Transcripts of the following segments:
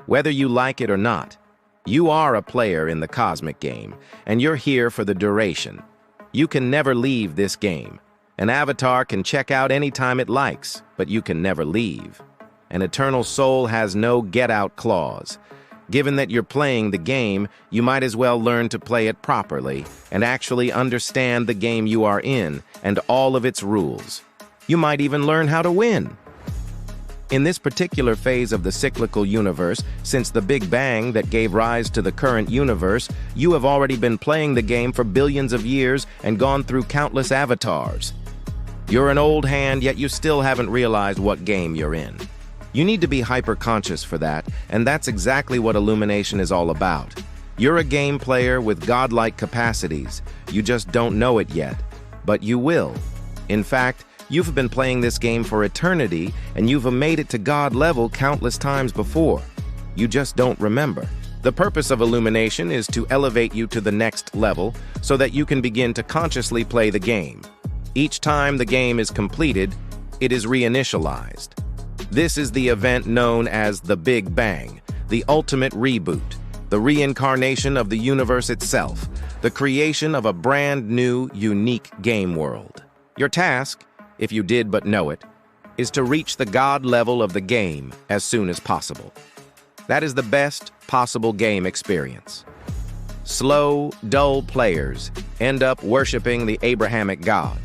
Whether you like it or not, you are a player in the cosmic game, and you're here for the duration. You can never leave this game. An avatar can check out anytime it likes, but you can never leave. An eternal soul has no get-out clause. Given that you're playing the game, you might as well learn to play it properly and actually understand the game you are in and all of its rules. You might even learn how to win. In this particular phase of the cyclical universe, since the Big Bang that gave rise to the current universe, you have already been playing the game for billions of years and gone through countless avatars. You're an old hand, yet you still haven't realized what game you're in. You need to be hyper-conscious for that, and that's exactly what Illumination is all about. You're a game player with godlike capacities. You just don't know it yet, but you will. In fact, you've been playing this game for eternity, and you've made it to God level countless times before. You just don't remember. The purpose of Illumination is to elevate you to the next level so that you can begin to consciously play the game. Each time the game is completed, it is reinitialized. This is the event known as the Big Bang, the ultimate reboot, the reincarnation of the universe itself, the creation of a brand new, unique game world. Your task, if you did but know it, is to reach the God level of the game as soon as possible. That is the best possible game experience. Slow, dull players end up worshiping the Abrahamic God,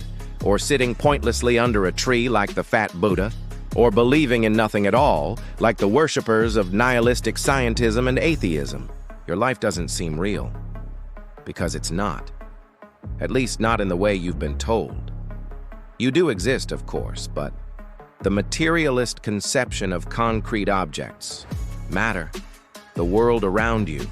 or sitting pointlessly under a tree like the fat Buddha, or believing in nothing at all, like the worshippers of nihilistic scientism and atheism. Your life doesn't seem real, because it's not. At least not in the way you've been told. You do exist, of course, but the materialist conception of concrete objects, matter, the world around you,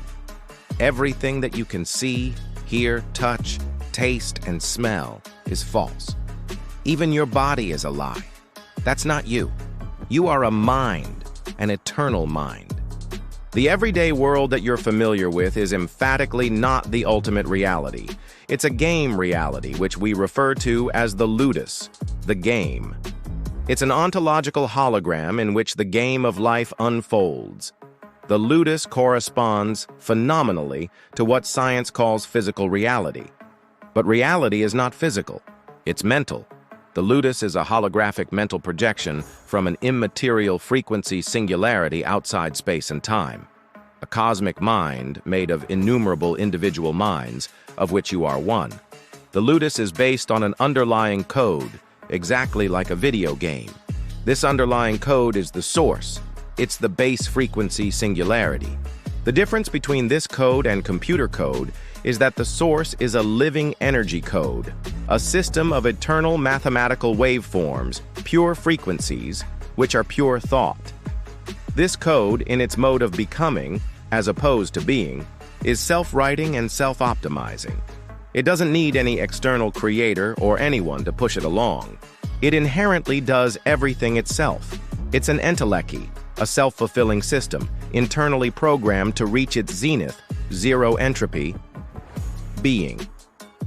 everything that you can see, hear, touch, taste, and smell is false. Even your body is a lie. That's not you. You are a mind, an eternal mind. The everyday world that you're familiar with is emphatically not the ultimate reality. It's a game reality, which we refer to as the Lutus, the game. It's an ontological hologram in which the game of life unfolds. The Lutus corresponds phenomenally to what science calls physical reality. But reality is not physical, it's mental. The Lutus is a holographic mental projection from an immaterial frequency singularity outside space and time. A cosmic mind made of innumerable individual minds, of which you are one. The Lutus is based on an underlying code, exactly like a video game. This underlying code is the source. It's the base frequency singularity. The difference between this code and computer code is that the source is a living energy code, a system of eternal mathematical waveforms, pure frequencies, which are pure thought. This code, in its mode of becoming, as opposed to being, is self-writing and self-optimizing. It doesn't need any external creator or anyone to push it along. It inherently does everything itself. It's an entelechy, a self-fulfilling system, internally programmed to reach its zenith, zero entropy, being.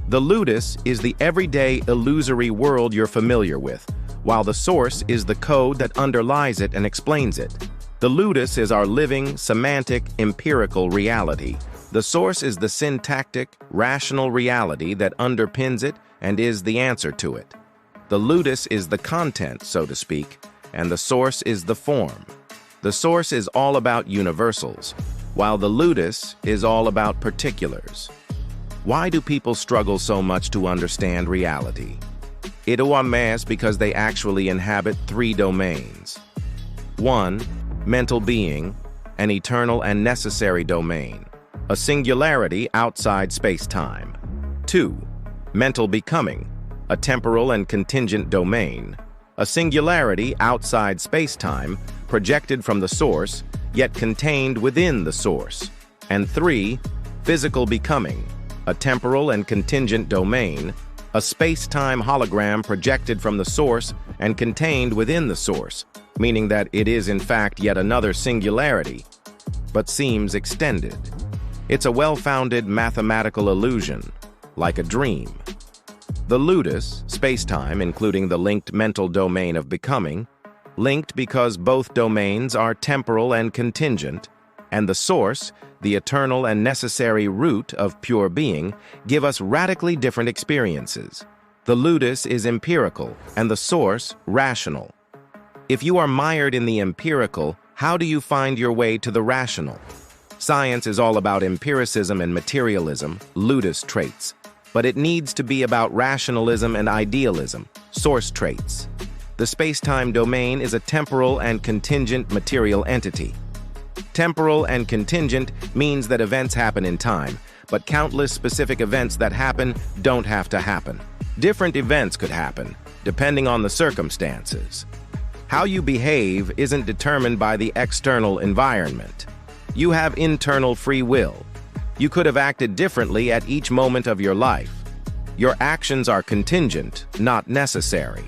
The Lutus is the everyday illusory world you're familiar with, while the source is the code that underlies it and explains it. The Lutus is our living, semantic, empirical reality. The source is the syntactic, rational reality that underpins it and is the answer to it. The Lutus is the content, so to speak, and the source is the form. The source is all about universals, while the Lutus is all about particulars. Why do people struggle so much to understand reality? It is because they actually inhabit three domains. 1. Mental being, an eternal and necessary domain, a singularity outside space-time. 2. Mental becoming, a temporal and contingent domain, a singularity outside space-time, projected from the source, yet contained within the source. And 3. Physical becoming, a temporal and contingent domain, a space-time hologram projected from the source and contained within the source, meaning that it is in fact yet another singularity, but seems extended. It's a well-founded mathematical illusion, like a dream. The Lutus, space-time, including the linked mental domain of becoming, linked because both domains are temporal and contingent, and the source, the eternal and necessary root of pure being, give us radically different experiences. The ludus is empirical, and the source rational. If you are mired in the empirical, how do you find your way to the rational? Science is all about empiricism and materialism, ludus traits, but it needs to be about rationalism and idealism, source traits. The space-time domain is a temporal and contingent material entity. Temporal and contingent means that events happen in time, but countless specific events that happen don't have to happen. Different events could happen, depending on the circumstances. How you behave isn't determined by the external environment. You have internal free will. You could have acted differently at each moment of your life. Your actions are contingent, not necessary.